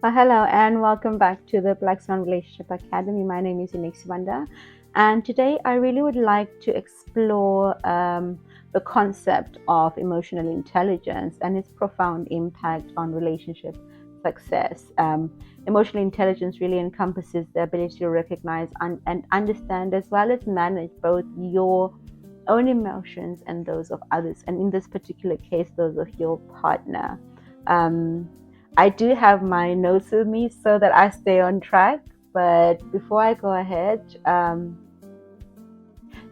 Hello and welcome back to the Black Swan Relationship Academy. My name is Wanda, and today I really would like to explore the concept of emotional intelligence and its profound impact on relationship success. Emotional intelligence really encompasses the ability to recognize and understand as well as manage both your own emotions and those of others, and in this particular case, those of your partner. Um, I do have my notes with me so that I stay on track. But before I go ahead,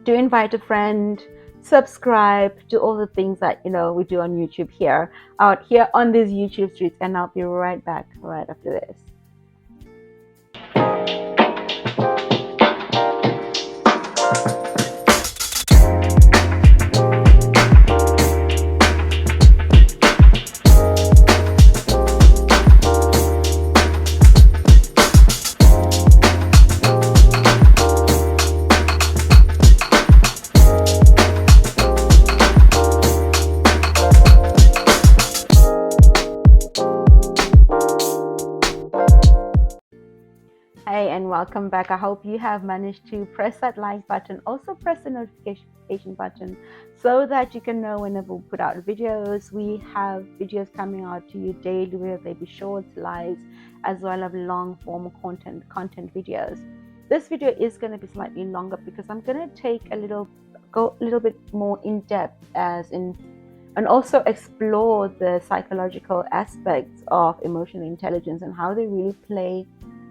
do invite a friend, subscribe, do all the things that we do on YouTube here, out here on these YouTube streets, and I'll be right back right after this. Hey, and welcome back. I hope you have managed to press that like button. Also press the notification button so that you can know whenever we put out videos. We have videos coming out to you daily, whether they be shorts, lives, as well as long form content videos. This video is going to be slightly longer because I'm going to go a little bit more in depth and also explore the psychological aspects of emotional intelligence and how they really play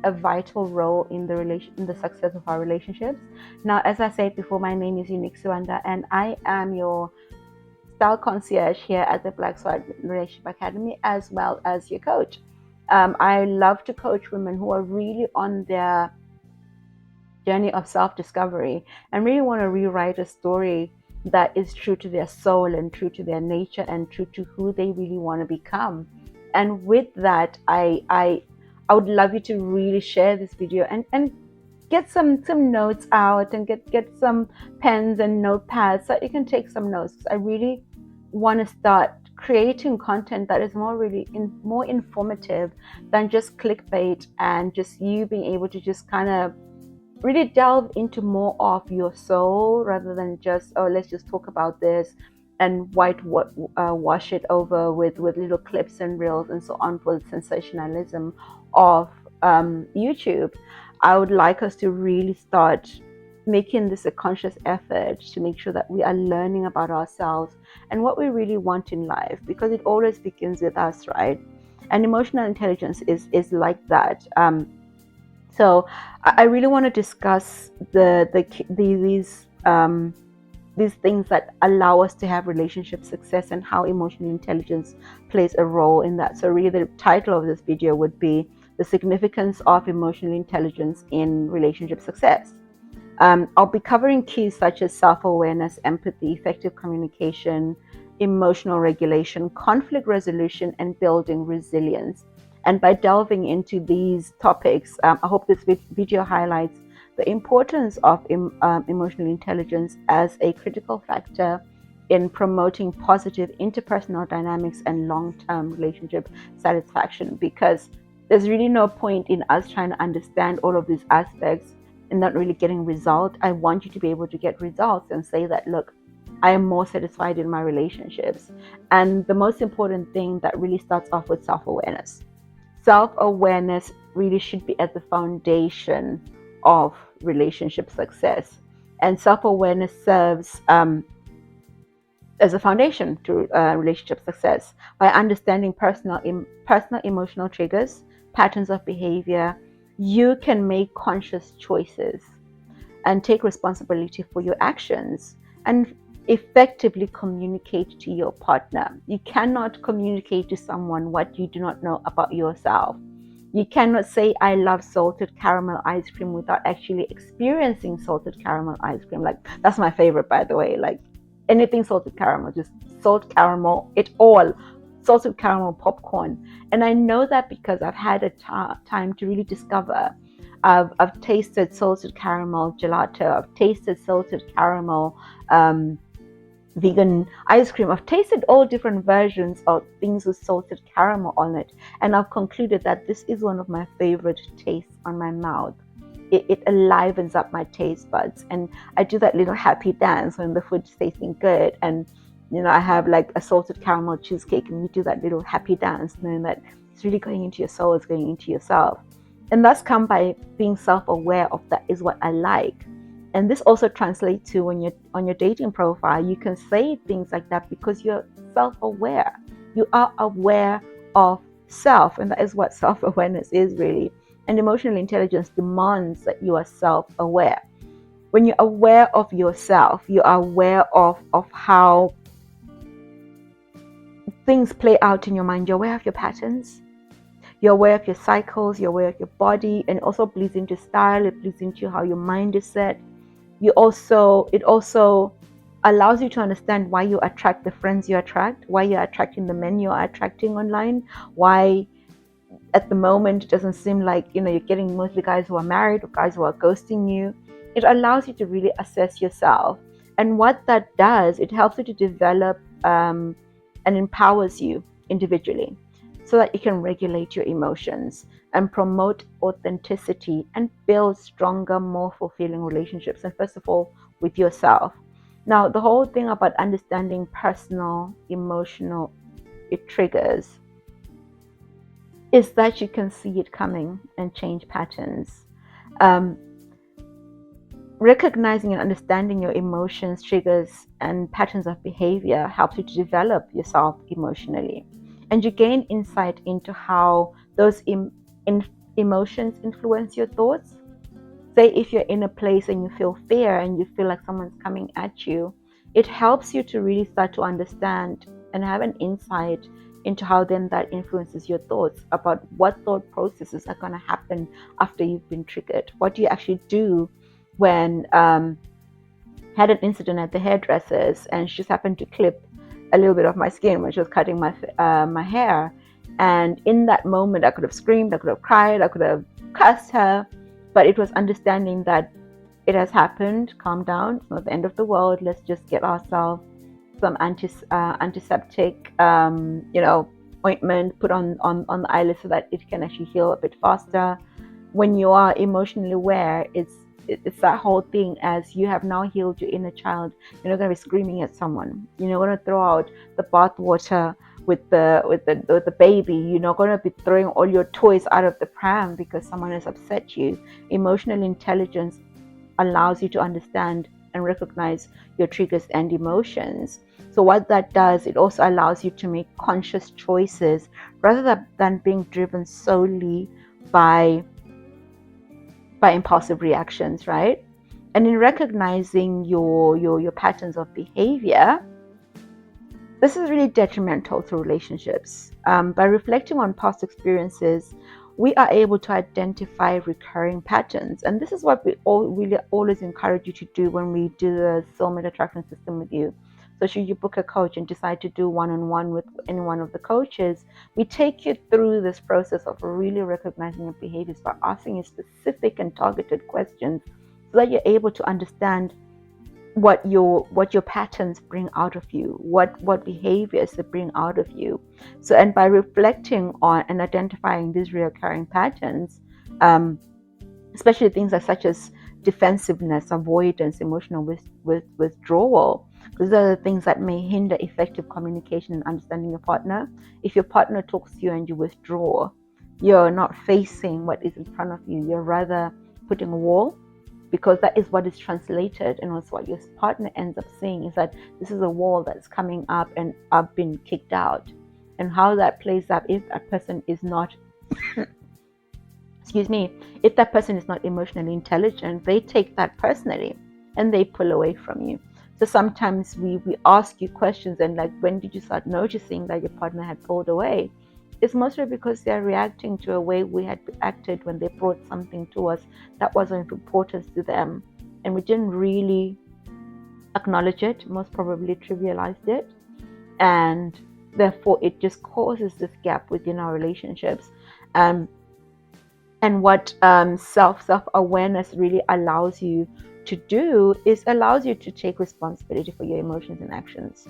a vital role in the success of our relationships. Now, as I said before, my name is Wanda, and I am your Style Concierge here at the Black Swan Relationship Academy, as well as your coach. I love to coach women who are really on their journey of self-discovery and really want to rewrite a story that is true to their soul and true to their nature and true to who they really want to become. And with that, I would love you to really share this video and get some notes out and get some pens and notepads so you can take some notes. I really want to start creating content that is more informative than just clickbait and just you being able to just kind of really delve into more of your soul rather than just, oh, let's just talk about this and wash it over with little clips and reels and so on for the sensationalism of YouTube. I would like us to really start making this a conscious effort to make sure that we are learning about ourselves and what we really want in life, because it always begins with us, right? And emotional intelligence is like that. So I really want to discuss these things that allow us to have relationship success and how emotional intelligence plays a role in that. So really the title of this video would be the significance of emotional intelligence in relationship success. I'll be covering keys such as self-awareness, empathy, effective communication, emotional regulation, conflict resolution, and building resilience. And by delving into these topics, I hope this video highlights the importance of emotional intelligence as a critical factor in promoting positive interpersonal dynamics and long-term relationship satisfaction, because there's really no point in us trying to understand all of these aspects and not really getting results. I want you to be able to get results and say that, look, I am more satisfied in my relationships. And the most important thing that really starts off with self-awareness. Self-awareness really should be at the foundation of relationship success, and self-awareness serves as a foundation to relationship success by understanding personal emotional triggers, patterns of behavior. You can make conscious choices and take responsibility for your actions and effectively communicate to your partner. You cannot communicate to someone what you do not know about yourself. You cannot say, I love salted caramel ice cream without actually experiencing salted caramel ice cream. Like, that's my favorite, by the way. Like, anything salted caramel, just salt caramel, it all. Salted caramel popcorn. And I know that because I've had a time to really discover. I've tasted salted caramel gelato. I've tasted salted caramel vegan ice cream. I've tasted all different versions of things with salted caramel on it, and I've concluded that this is one of my favorite tastes on my mouth. It enlivens up my taste buds, and I do that little happy dance when the food's tasting good. And I have like a salted caramel cheesecake, and you do that little happy dance, knowing that it's really going into your soul, it's going into yourself. And that's come by being self-aware of that is what I like. And this also translates to when you're on your dating profile, you can say things like that because you're self-aware. You are aware of self, and that is what self-awareness is really. And emotional intelligence demands that you are self-aware. When you're aware of yourself, you are aware of how things play out in your mind. You're aware of your patterns. You're aware of your cycles. You're aware of your body, and it also bleeds into style. It bleeds into how your mind is set. It also allows you to understand why you attract the friends you attract, why you're attracting the men you're attracting online, why at the moment it doesn't seem like you're getting mostly guys who are married or guys who are ghosting you. It allows you to really assess yourself, and what that does, it helps you to develop and empowers you individually so that you can regulate your emotions and promote authenticity and build stronger, more fulfilling relationships, and first of all with yourself. Now, the whole thing about understanding personal emotional triggers is that you can see it coming and change patterns. Recognizing and understanding your emotions, triggers, and patterns of behavior helps you to develop yourself emotionally. And you gain insight into how those emotions influence your thoughts. Say if you're in a place and you feel fear and you feel like someone's coming at you, it helps you to really start to understand and have an insight into how then that influences your thoughts about what thought processes are going to happen after you've been triggered. What do you actually do when had an incident at the hairdresser's, and she just happened to clip a little bit of my skin when she was cutting my hair. And in that moment, I could have screamed, I could have cried, I could have cussed her, but it was understanding that it has happened. Calm down. It's not the end of the world. Let's just get ourselves some antiseptic, ointment put on the eyelid so that it can actually heal a bit faster. When you are emotionally aware, it's that whole thing as you have now healed your inner child. You're not going to be screaming at someone. You're not going to throw out the bath water with the baby. You're not going to be throwing all your toys out of the pram because someone has upset you. Emotional intelligence allows you to understand and recognize your triggers and emotions. So what that does, it also allows you to make conscious choices rather than being driven solely by impulsive reactions, right? And in recognizing your patterns of behavior, this is really detrimental to relationships. By reflecting on past experiences, we are able to identify recurring patterns. And this is what we really always encourage you to do when we do the soulmate attraction system with you. So should you book a coach and decide to do one-on-one with any one of the coaches, we take you through this process of really recognizing your behaviors by asking you specific and targeted questions so that you're able to understand what your patterns bring out of you, what behaviors they bring out of you. So, and by reflecting on and identifying these recurring patterns, especially things such as defensiveness, avoidance, emotional withdrawal, because those are the things that may hinder effective communication and understanding your partner. If your partner talks to you and you withdraw, you're not facing what is in front of you. You're rather putting a wall, because that is what is translated, and also what your partner ends up saying is that this is a wall that's coming up and I've been kicked out. And how that plays up, if that person is not if that person is not emotionally intelligent, they take that personally and they pull away from you. So sometimes we ask you questions and like, when did you start noticing that your partner had pulled away? It's mostly because they're reacting to a way we had acted when they brought something to us that wasn't of importance to them. And we didn't really acknowledge it, most probably trivialized it. And therefore, it just causes this gap within our relationships. And what self-awareness really allows you to do is allows you to take responsibility for your emotions and actions,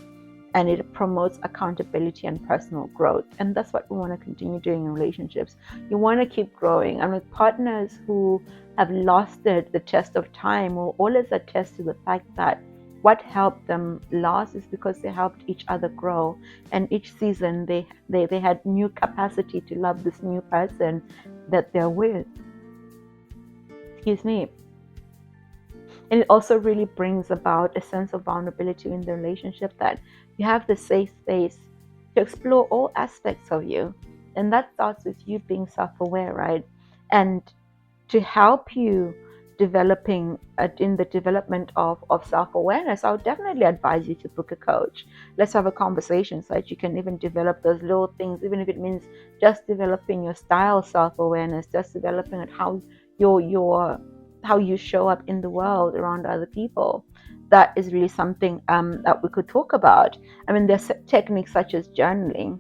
and it promotes accountability and personal growth. And that's what we want to continue doing in relationships. You want to keep growing. And with partners who have lost the test of time will always attest to the fact that what helped them last is because they helped each other grow, and each season they had new capacity to love this new person that they're with. Excuse me. And it also really brings about a sense of vulnerability in the relationship, that you have the safe space to explore all aspects of you. And that starts with you being self-aware, right? And to help you developing in the development of self-awareness, I would definitely advise you to book a coach. Let's have a conversation so that you can even develop those little things, even if it means just developing your style self-awareness, just developing at how you show up in the world around other people. That is really something that we could talk about. I mean, there's techniques such as journaling,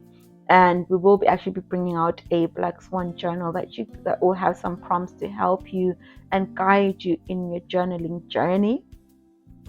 and we will actually be bringing out a Black Swan journal that will have some prompts to help you and guide you in your journaling journey.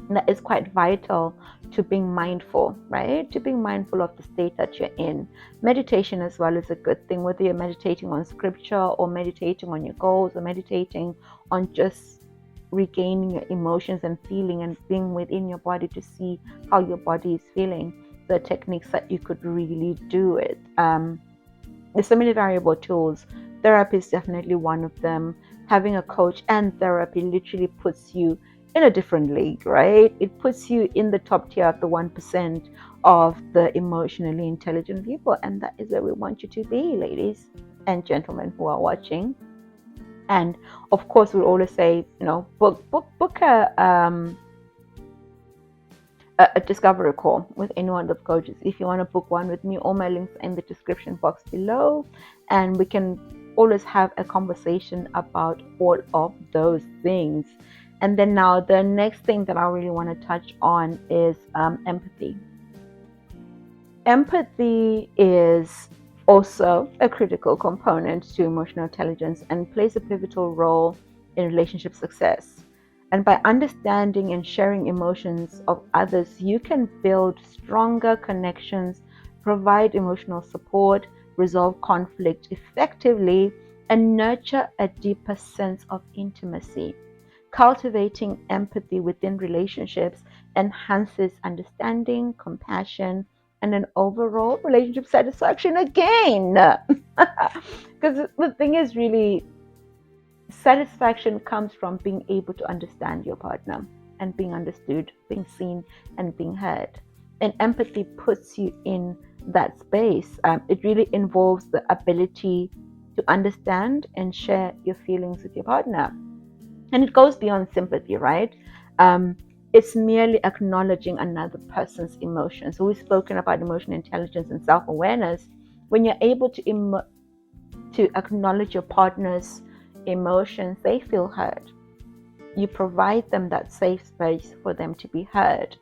And that is quite vital to being mindful, right? To being mindful of the state that you're in. Meditation as well is a good thing, whether you're meditating on scripture or meditating on your goals or meditating on just regaining your emotions and feeling and being within your body to see how your body is feeling. The techniques that you could really do it. There's so many variable tools. Therapy is definitely one of them. Having a coach and therapy literally puts you in a different league, right? It puts you in the top tier of the 1% of the emotionally intelligent people. And that is where we want you to be, ladies and gentlemen who are watching. And of course, we'll always say, book a discovery call with any one of the coaches. If you want to book one with me, all my links are in the description box below, and we can always have a conversation about all of those things. And then now the next thing that I really want to touch on is empathy. Empathy is also a critical component to emotional intelligence and plays a pivotal role in relationship success. And by understanding and sharing emotions of others, you can build stronger connections, provide emotional support, resolve conflict effectively, and nurture a deeper sense of intimacy. Cultivating empathy within relationships enhances understanding, compassion, and an overall relationship satisfaction again. Because the thing is, really, satisfaction comes from being able to understand your partner and being understood, being seen, and being heard. And empathy puts you in that space. It really involves the ability to understand and share your feelings with your partner. And it goes beyond sympathy, right? It's merely acknowledging another person's emotions. So we've spoken about emotional intelligence and self-awareness. When you're able to acknowledge your partner's emotions, they feel heard. You provide them that safe space for them to be heard.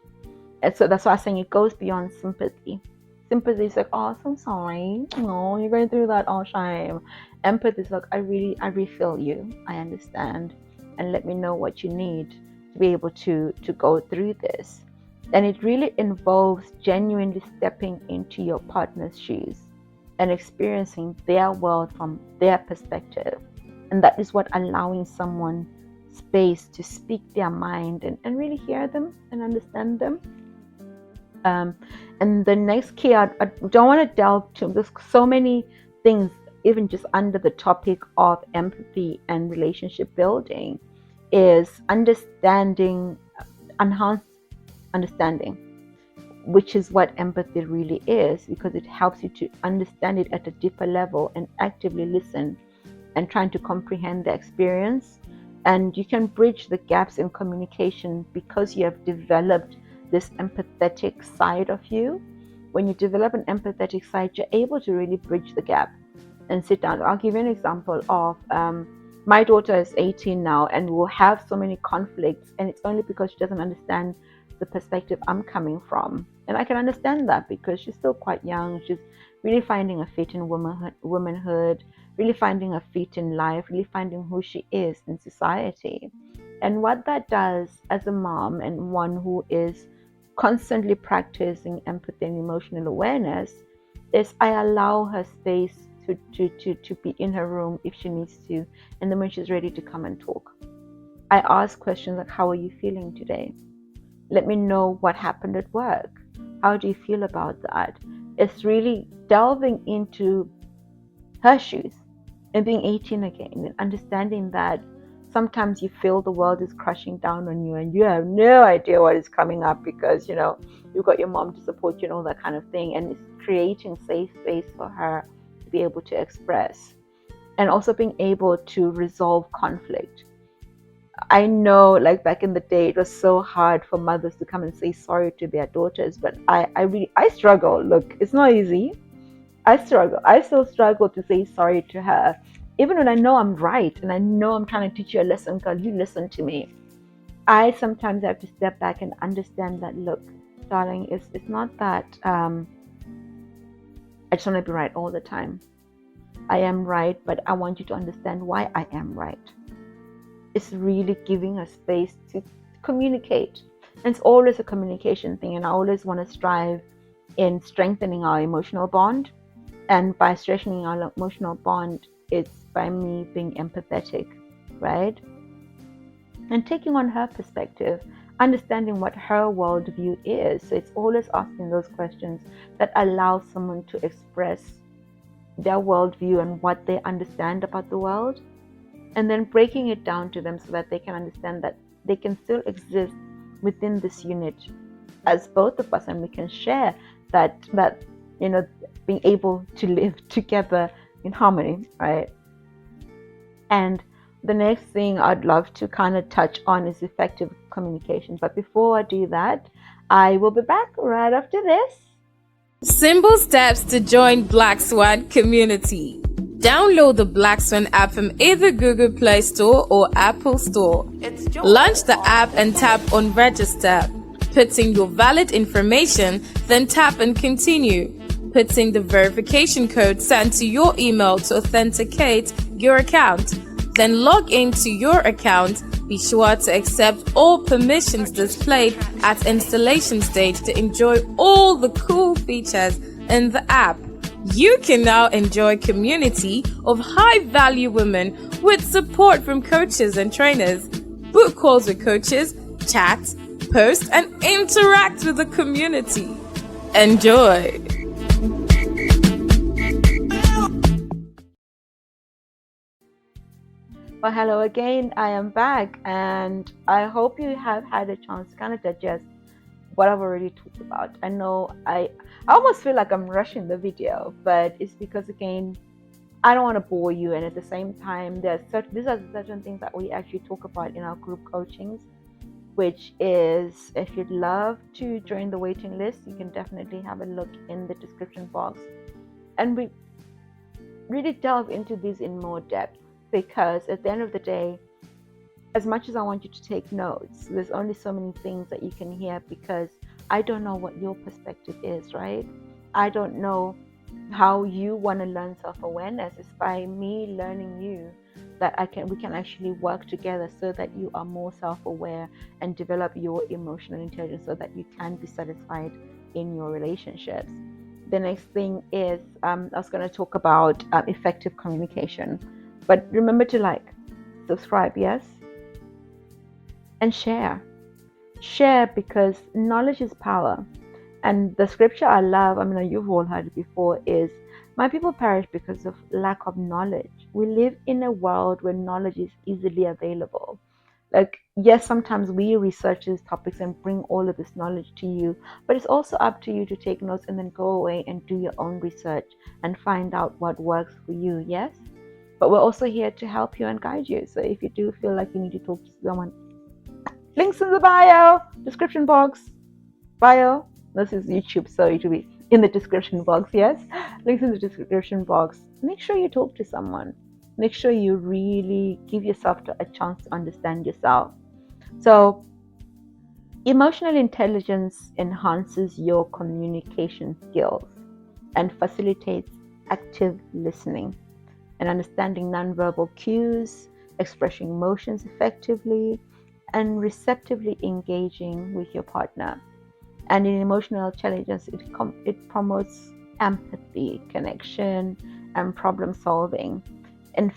And so that's why I'm saying it goes beyond sympathy. Sympathy is like, oh, so sorry. No, you're going through that. Oh, shame. Empathy is like, I really feel you. I understand. And let me know what you need to be able to go through this. And it really involves genuinely stepping into your partner's shoes and experiencing their world from their perspective. And that is what allowing someone space to speak their mind and really hear them and understand them. And the next key, I don't want to delve too. There's so many things, even just under the topic of empathy and relationship building, is understanding, enhanced understanding, which is what empathy really is, because it helps you to understand it at a deeper level and actively listen and trying to comprehend the experience. And you can bridge the gaps in communication because you have developed this empathetic side of you. When you develop an empathetic side, you're able to really bridge the gap and sit down. I'll give you an example of my daughter is 18 now and will have so many conflicts, and it's only because she doesn't understand the perspective I'm coming from. And I can understand that because she's still quite young. She's really finding a fit in womanhood, really finding her feet in life, really finding who she is in society. And what that does as a mom and one who is constantly practicing empathy and emotional awareness is I allow her space to be in her room if she needs to, and then when she's ready to come and talk, I ask questions like, how are you feeling today? Let me know what happened at work. How do you feel about that? It's really delving into her shoes and being 18 again and understanding that sometimes you feel the world is crashing down on you and you have no idea what is coming up because, you've got your mom to support you and all that kind of thing. And it's creating safe space for her to be able to express and also being able to resolve conflict. I know, like back in the day, it was so hard for mothers to come and say sorry to their daughters, but I struggle. Look, it's not easy. I struggle. I still struggle to say sorry to her, even when I know I'm right and I know I'm trying to teach you a lesson because you listen to me. I sometimes have to step back and understand that, look, darling, it's not that I just want to be right all the time. I am right, but I want you to understand why I am right. It's really giving us space to communicate. And it's always a communication thing. And I always want to strive in strengthening our emotional bond. And by strengthening our emotional bond, it's by me being empathetic, right? And taking on her perspective, understanding what her worldview is. So it's always asking those questions that allow someone to express their worldview and what they understand about the world, and then breaking it down to them so that they can understand that they can still exist within this unit as both of us, and we can share that being able to live together in harmony, right? And the next thing I'd love to kind of touch on is effective communication. But before I do that, I will be back right after this. Simple steps to join Black Swan community. Download the Black Swan app from either Google Play Store or Apple Store. Launch the app and tap on register. Put in your valid information, then tap and continue. Put in the verification code sent to your email to authenticate your account. Then log into your account. Be sure to accept all permissions displayed at installation stage to enjoy all the cool features in the app. You can now enjoy a community of high-value women with support from coaches and trainers. Book calls with coaches, chat, post, and interact with the community. Enjoy! Well, hello again. I am back, and I hope you have had a chance to kind of digest what I've already talked about. I know I almost feel like I'm rushing the video, but it's because, again, I don't want to bore you, and at the same time, these are certain things that we actually talk about in our group coachings, which is, if you'd love to join the waiting list, you can definitely have a look in the description box, and we really delve into these in more depth. Because at the end of the day, as much as I want you to take notes, there's only so many things that you can hear because I don't know what your perspective is, right? I don't know how you want to learn self-awareness. It's by me learning you that we can actually work together so that you are more self-aware and develop your emotional intelligence so that you can be satisfied in your relationships. The next thing is I was going to talk about effective communication. But remember to subscribe, yes? And share. Share because knowledge is power. And the scripture I love, you've all heard it before, is my people perish because of lack of knowledge. We live in a world where knowledge is easily available. Yes, sometimes we research these topics and bring all of this knowledge to you, but it's also up to you to take notes and then go away and do your own research and find out what works for you, yes? But we're also here to help you and guide you. So if you do feel like you need to talk to someone, links in the bio, description box, bio. This is YouTube, so it will be in the description box, yes? Links in the description box. Make sure you talk to someone. Make sure you really give yourself a chance to understand yourself. So emotional intelligence enhances your communication skills and facilitates active listening. and understanding nonverbal cues, expressing emotions effectively, and receptively engaging with your partner. And in emotional intelligence, it promotes empathy, connection, and problem solving. And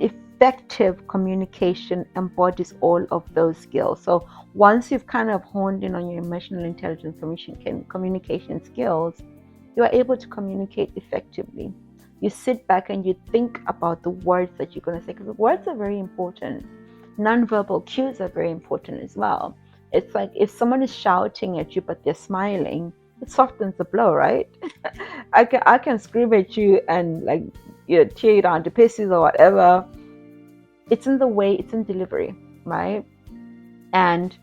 effective communication embodies all of those skills. So once you've kind of honed in on your emotional intelligence communication skills, you are able to communicate effectively. You sit back and you think about the words that you're going to say, because the words are very important. Nonverbal cues are very important as well. It's like if someone is shouting at you but they're smiling, it softens the blow, right? I can scream at you and like tear you down to pieces or whatever. It's in the way, it's in delivery, right? And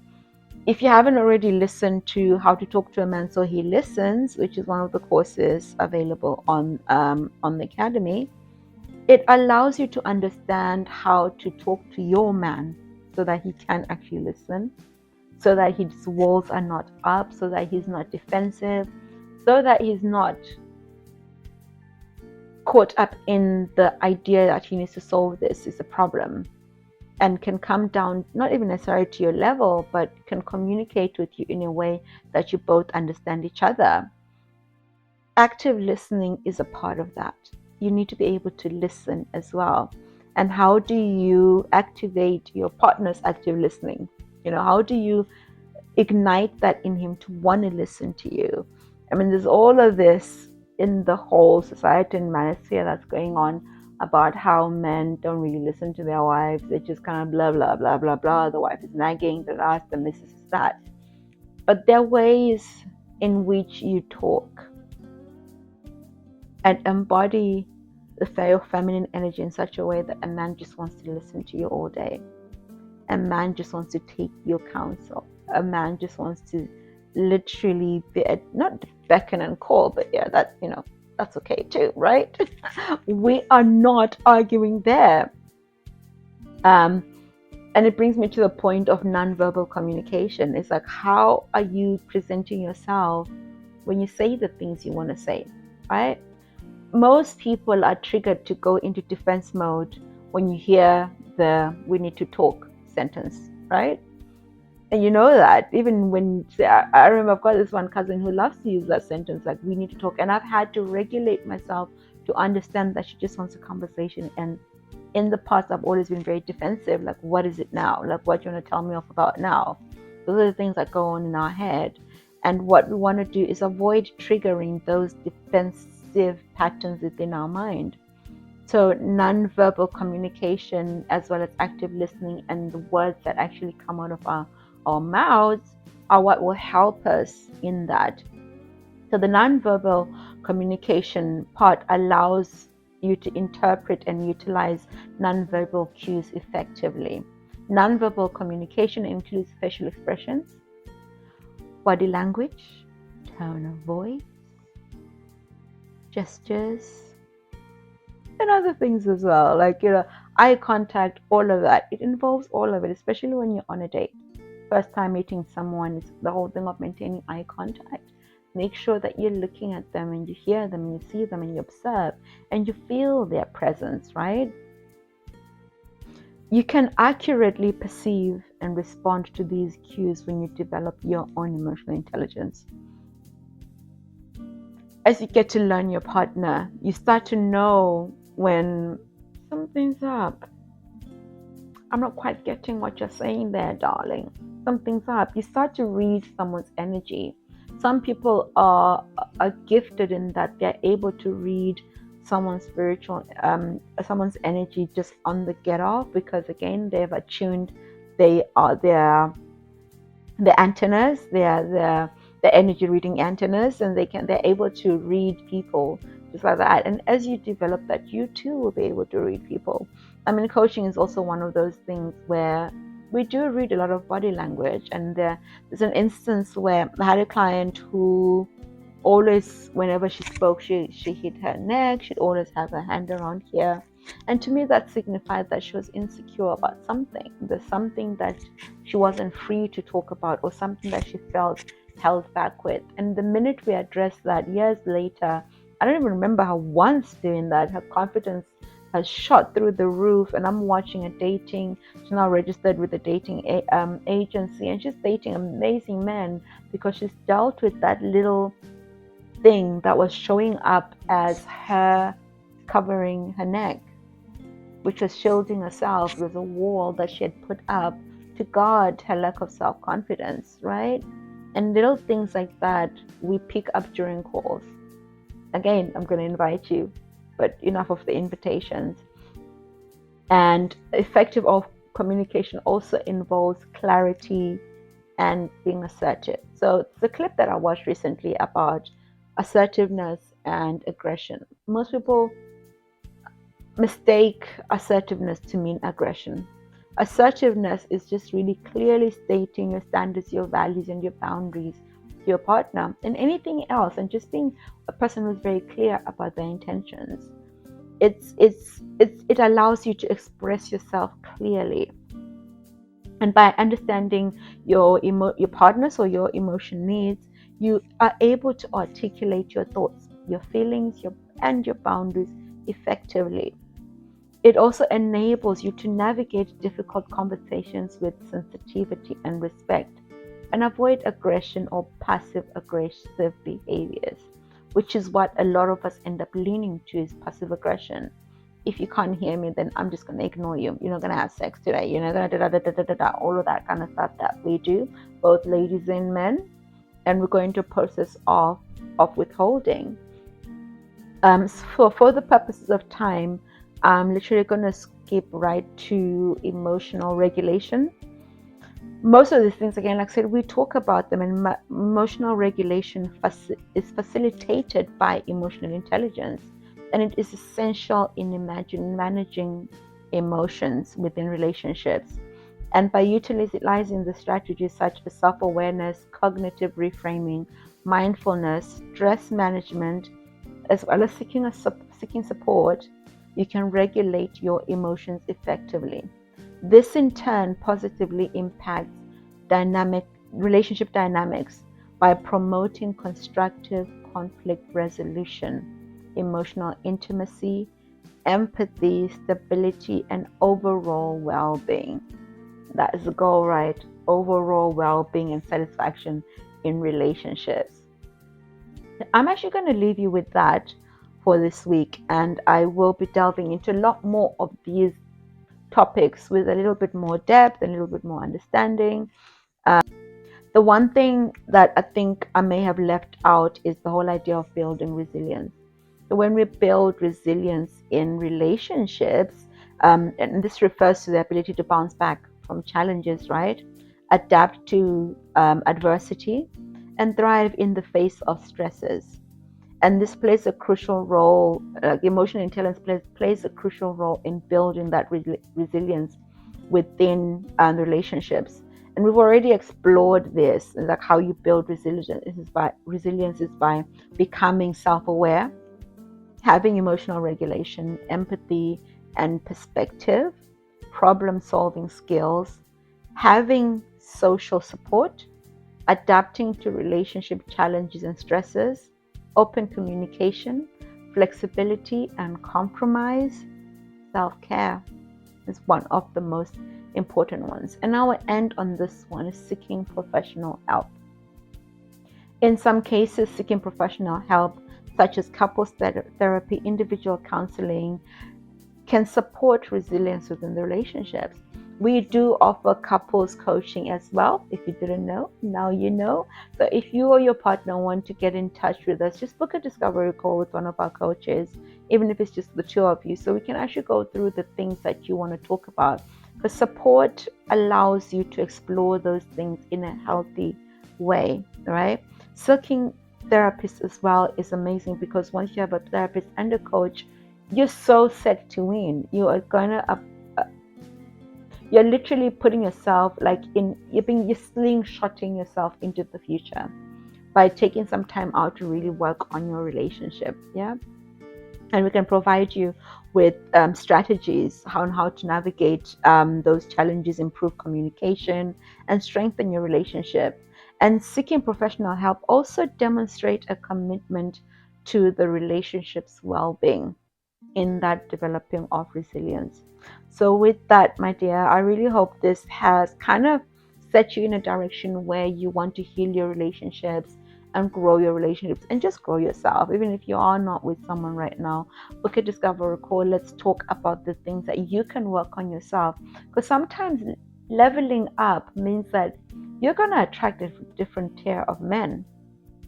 if you haven't already listened to How to Talk to a Man So He Listens, which is one of the courses available on the Academy, it allows you to understand how to talk to your man so that he can actually listen, so that his walls are not up, so that he's not defensive, so that he's not caught up in the idea that he needs to solve this is a problem, and can come down, not even necessarily to your level, but can communicate with you in a way that you both understand each other. Active listening is a part of that. You need to be able to listen as well. And how do you activate your partner's active listening? How do you ignite that in him to want to listen to you? I mean, there's all of this in the whole society and manosphere that's going on about how men don't really listen to their wives. They just kind of blah, blah, blah, blah, blah. The wife is nagging, the last, and this is that. But there are ways in which you talk and embody the feminine energy in such a way that a man just wants to listen to you all day. A man just wants to take your counsel. A man just wants to literally be not beckon and call, but yeah, that's okay too, right? We are not arguing there. And it brings me to the point of nonverbal communication. It's like, how are you presenting yourself when you say the things you want to say, right? Most people are triggered to go into defense mode when you hear the "we need to talk" sentence, right? And you know that even when I remember I've got this one cousin who loves to use that sentence, like "we need to talk," and I've had to regulate myself to understand that she just wants a conversation. And in the past, I've always been very defensive, like, what is it now? Like, what do you want to tell me off about now? Those are the things that go on in our head. And what we want to do is avoid triggering those defensive patterns within our mind. So non-verbal communication, as well as active listening, and the words that actually come out of our mouths are what will help us in that. So the non-verbal communication part allows you to interpret and utilize non-verbal cues effectively. Non-verbal communication includes facial expressions, body language, tone of voice, gestures, and other things as well, like eye contact. All of that, it involves all of it, especially when you're on a date. First time meeting someone, it's the whole thing of maintaining eye contact. Make sure that you're looking at them and you hear them and you see them and you observe and you feel their presence, right? You can accurately perceive and respond to these cues when you develop your own emotional intelligence. As you get to learn your partner, you start to know when something's up. I'm not quite getting what you're saying there, darling. Something's up. You start to read someone's energy. Some people are gifted in that they're able to read someone's someone's energy just on the get off, because again, they've attuned. They are the antennas. They are the energy reading antennas, and they're able to read people just like that. And as you develop that, you too will be able to read people. I mean, coaching is also one of those things where we do read a lot of body language. And there's an instance where I had a client who always, whenever she spoke, she hit her neck. She'd always have her hand around here. And to me, that signified that she was insecure about something. There's something that she wasn't free to talk about, or something that she felt held back with. And the minute we addressed that, years later, I don't even remember her once doing that. Her confidence shot through the roof, and I'm watching a dating. She's now registered with a dating agency, and she's dating amazing men because she's dealt with that little thing that was showing up as her covering her neck, which was shielding herself. It was a wall that she had put up to guard her lack of self-confidence, right? And little things like that we pick up during calls. Again, I'm going to invite you, but enough of the invitations. And effective communication also involves clarity and being assertive. So the clip that I watched recently about assertiveness and aggression. Most people mistake assertiveness to mean aggression. Assertiveness is just really clearly stating your standards, your values, and your boundaries to your partner, and anything else, and just being a person who's very clear about their intentions. It allows you to express yourself clearly, and by understanding your partner's or your emotion needs, you are able to articulate your thoughts, your feelings, and your boundaries effectively. It also enables you to navigate difficult conversations with sensitivity and respect, and avoid aggression or passive aggressive behaviors, which is what a lot of us end up leaning to, is passive aggression. If you can't hear me, then I'm just going to ignore you. You're not going to have sex today. You're not going to all of that kind of stuff that we do, both ladies and men. And we're going to a process of withholding. For the purposes of time, I'm literally going to skip right to emotional regulation. Most of these things, again, like I said, we talk about them, and emotional regulation is facilitated by emotional intelligence, and it is essential in managing emotions within relationships. And by utilizing the strategies such as self-awareness, cognitive reframing, mindfulness, stress management, as well as seeking support, you can regulate your emotions effectively. This in turn positively impacts relationship dynamics by promoting constructive conflict resolution, emotional intimacy, empathy, stability, and overall well-being. That is the goal, right? Overall well-being and satisfaction in relationships. I'm actually going to leave you with that for this week, and I will be delving into a lot more of these topics with a little bit more depth and a little bit more understanding. The one thing that I think I may have left out is the whole idea of building resilience. So when we build resilience in relationships, and this refers to the ability to bounce back from challenges, right? Adapt to adversity and thrive in the face of stresses. And this plays a crucial role, emotional intelligence plays a crucial role in building that resilience within the relationships. And we've already explored this, like how you build resilience is by becoming self-aware, having emotional regulation, empathy and perspective, problem-solving skills, having social support, adapting to relationship challenges and stresses, open communication, flexibility and compromise. Self-care is one of the most important ones. And I will end on this one, is seeking professional help. In some cases, seeking professional help, such as couples therapy, individual counseling, can support resilience within the relationships. We do offer couples coaching as well. If you didn't know, now you know. So if you or your partner want to get in touch with us, just book a discovery call with one of our coaches, even if it's just the two of you, so we can actually go through the things that you want to talk about. Because support allows you to explore those things in a healthy way, right? Seeking therapists as well is amazing, because once you have a therapist and a coach, you're so set to win. You are gonna you're literally putting yourself you're slingshotting yourself into the future by taking some time out to really work on your relationship. Yeah. And we can provide you with strategies on how to navigate those challenges, improve communication, and strengthen your relationship. And seeking professional help also demonstrate a commitment to the relationship's well-being. in that developing of resilience. So with that, my dear, I really hope this has kind of set you in a direction where you want to heal your relationships and grow your relationships and just grow yourself. Even if you are not with someone right now, book a discover call. Let's talk about the things that you can work on yourself, because sometimes leveling up means that you're going to attract a different tier of men,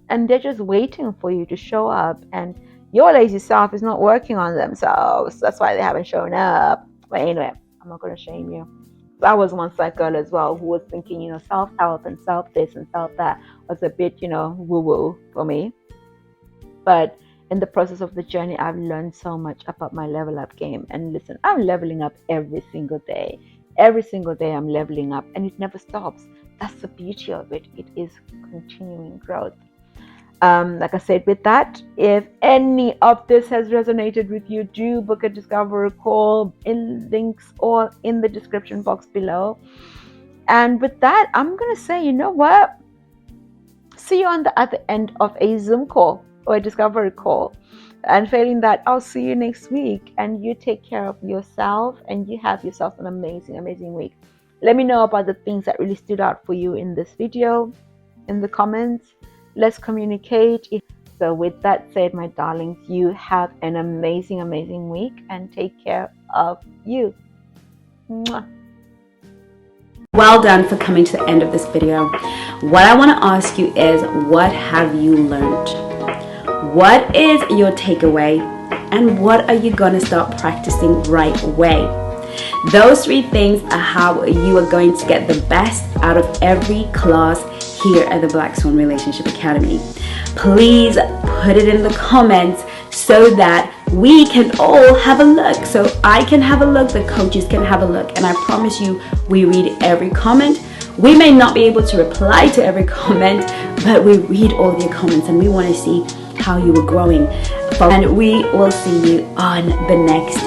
and they're just waiting for you to show up, and your lazy self is not working on themselves. That's why they haven't shown up. But anyway, I'm not going to shame you. I was once that girl as well who was thinking, self-help and self-this and self-that was a bit, woo-woo for me. But in the process of the journey, I've learned so much about my level up game. And listen, I'm leveling up every single day. Every single day I'm leveling up, and it never stops. That's the beauty of it. It is continuing growth. Like I said, with that, if any of this has resonated with you, do book a discovery call. In links or in the description box below. And with that, I'm going to say, you know what? See you on the other end of a Zoom call or a discovery call. And failing that, I'll see you next week. And you take care of yourself and you have yourself an amazing, amazing week. Let me know about the things that really stood out for you in this video in the comments. Let's communicate. So with that said, my darlings, you have an amazing, amazing week and take care of you. Mwah. Well done for coming to the end of this video. What I want to ask you is, what have you learned? What is your takeaway? And what are you going to start practicing right away? Those 3 things are how you are going to get the best out of every class here at the Black Swan Relationship Academy. Please put it in the comments so that we can all have a look. So I can have a look, the coaches can have a look, and I promise you, we read every comment. We may not be able to reply to every comment, but we read all your comments and we want to see how you are growing. And we will see you on the next